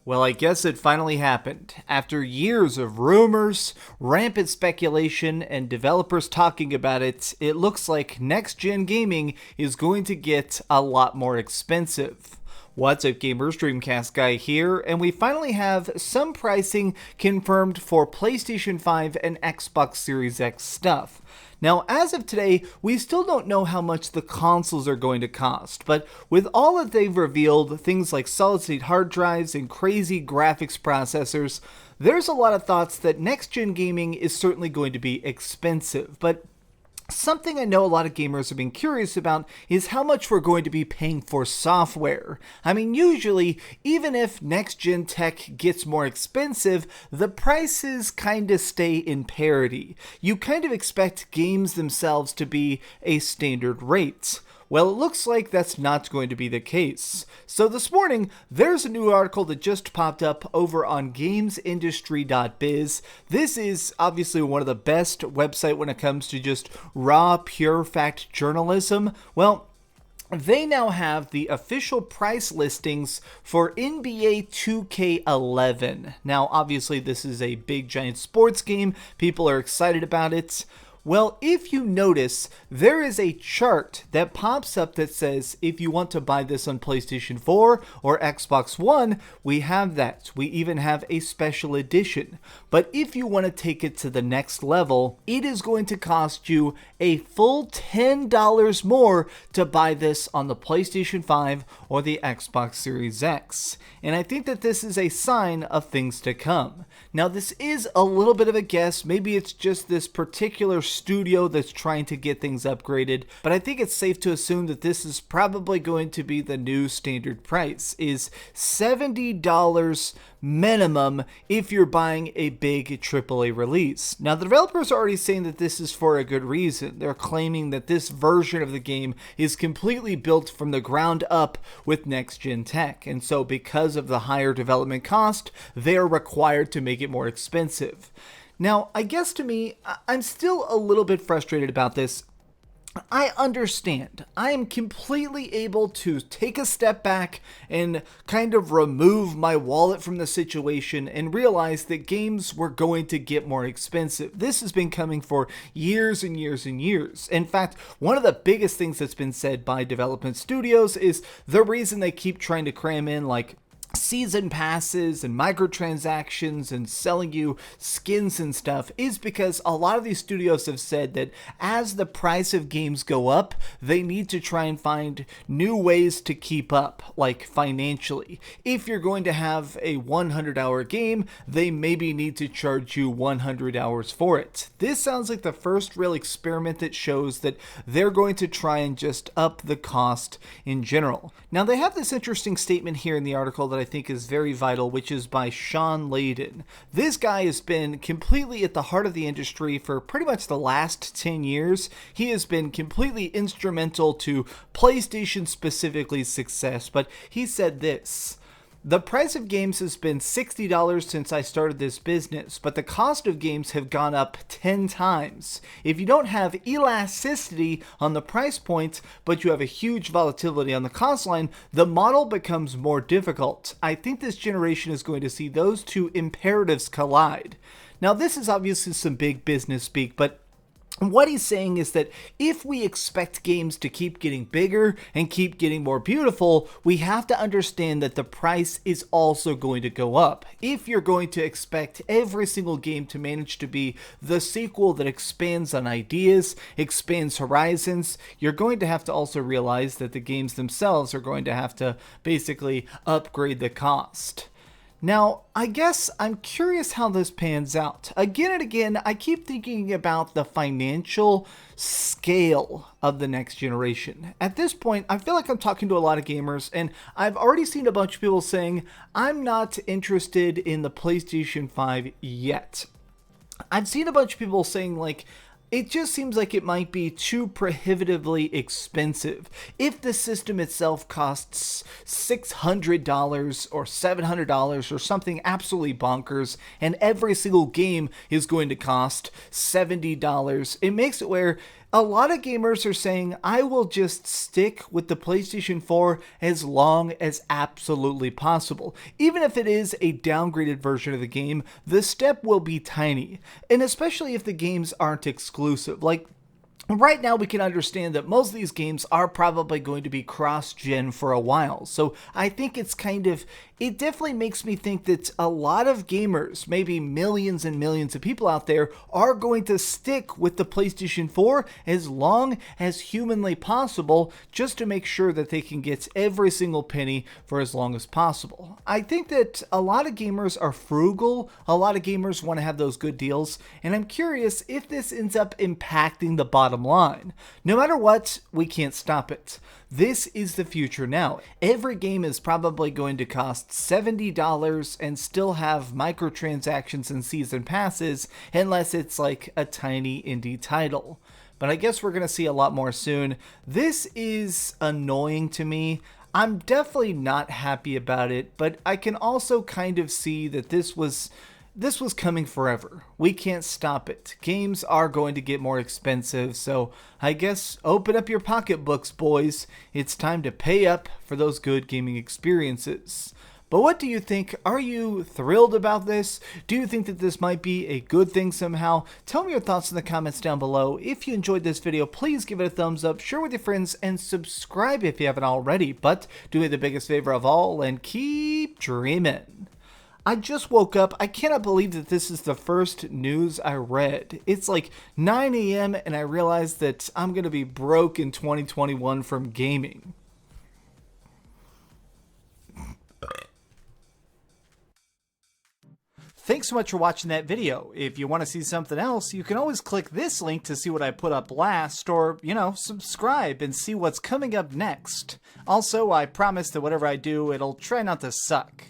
Well, I guess it finally happened. After years of rumors, rampant speculation, and developers talking about it, it looks like next-gen gaming is going to get a lot more expensive. What's up, gamers? Dreamcastguy here, and we finally have some pricing confirmed for PlayStation 5 and Xbox Series X stuff. Now, as of today, we still don't know how much the consoles are going to cost, but with all that they've revealed, things like solid-state hard drives and crazy graphics processors, there's a lot of thoughts that next-gen gaming is certainly going to be expensive, but something I know a lot of gamers have been curious about is how much we're going to be paying for software. I mean, usually, even if next-gen tech gets more expensive, the prices kind of stay in parity. You kind of expect games themselves to be a standard rate. Well, it looks like that's not going to be the case. So this morning, there's a new article that just popped up over on gamesindustry.biz. This is obviously one of the best websites when it comes to just raw, pure fact journalism. Well, they now have the official price listings for NBA 2K11. Now, obviously, this is a big, giant sports game. People are excited about it. Well, if you notice, there is a chart that pops up that says if you want to buy this on PlayStation 4 or Xbox One, we have that. We even have a special edition. But if you want to take it to the next level, it is going to cost you a full $10 more to buy this on the PlayStation 5 or the Xbox Series X. And I think that this is a sign of things to come. Now, this is a little bit of a guess. Maybe it's just this particular studio that's trying to get things upgraded, but I think it's safe to assume that this is probably going to be the new standard price, is $70 minimum if you're buying a big AAA release. Now, the developers are already saying that this is for a good reason. They're claiming that this version of the game is completely built from the ground up with next-gen tech, and so because of the higher development cost, they're required to make it more expensive. Now, I guess to me, I'm still a little bit frustrated about this. I understand. I am completely able to take a step back and kind of remove my wallet from the situation and realize that games were going to get more expensive. This has been coming for years and years and years. In fact, one of the biggest things that's been said by development studios is the reason they keep trying to cram in like season passes and microtransactions and selling you skins and stuff is because a lot of these studios have said that as the price of games go up, they need to try and find new ways to keep up, like financially. If you're going to have a 100-hour game, they maybe need to charge you 100 hours for it. This sounds like the first real experiment that shows that they're going to try and just up the cost in general. Now, they have this interesting statement here in the article that I think is very vital, which is by Shawn Layden. This guy has been completely at the heart of the industry for pretty much the last 10 years. He has been completely instrumental to PlayStation specifically's success, but he said this: "The price of games has been $60 since I started this business, but the cost of games have gone up 10 times. If you don't have elasticity on the price point, but you have a huge volatility on the cost line, the model becomes more difficult. I think this generation is going to see those two imperatives collide." Now, this is obviously some big business speak, but what he's saying is that if we expect games to keep getting bigger and keep getting more beautiful, we have to understand that the price is also going to go up. If you're going to expect every single game to manage to be the sequel that expands on ideas, expands horizons, you're going to have to also realize that the games themselves are going to have to basically upgrade the cost. Now, I guess I'm curious how this pans out. Again and again, I keep thinking about the financial scale of the next generation. At this point, I feel like I'm talking to a lot of gamers, and I've already seen a bunch of people saying, I'm not interested in the PlayStation 5 yet. I've seen a bunch of people saying, like, It just seems like it might be too prohibitively expensive. If the system itself costs $600 or $700 or something absolutely bonkers, and every single game is going to cost $70, it makes it where a lot of gamers are saying, I will just stick with the PlayStation 4 as long as absolutely possible. Even if it is a downgraded version of the game, the step will be tiny. And especially if the games aren't exclusive. Like, right now we can understand that most of these games are probably going to be cross-gen for a while. So I think it definitely makes me think that a lot of gamers, maybe millions and millions of people out there, are going to stick with the PlayStation 4 as long as humanly possible, just to make sure that they can get every single penny for as long as possible. I think that a lot of gamers are frugal, a lot of gamers want to have those good deals, and I'm curious if this ends up impacting the bottom line. No matter what, we can't stop it. This is the future now. Every game is probably going to cost $70 and still have microtransactions and season passes, unless it's like a tiny indie title. But I guess we're going to see a lot more soon. This is annoying to me. I'm definitely not happy about it, but I can also kind of see that this was coming forever. We can't stop it. Games are going to get more expensive, so I guess open up your pocketbooks, boys. It's time to pay up for those good gaming experiences. But what do you think? Are you thrilled about this? Do you think that this might be a good thing somehow? Tell me your thoughts in the comments down below. If you enjoyed this video, please give it a thumbs up, share with your friends, and subscribe if you haven't already. But do me the biggest favor of all and keep dreaming. I just woke up. I cannot believe that this is the first news I read. It's like 9 a.m. and I realized that I'm going to be broke in 2021 from gaming. Thanks so much for watching that video. If you want to see something else, you can always click this link to see what I put up last, or, subscribe and see what's coming up next. Also, I promise that whatever I do, it'll try not to suck.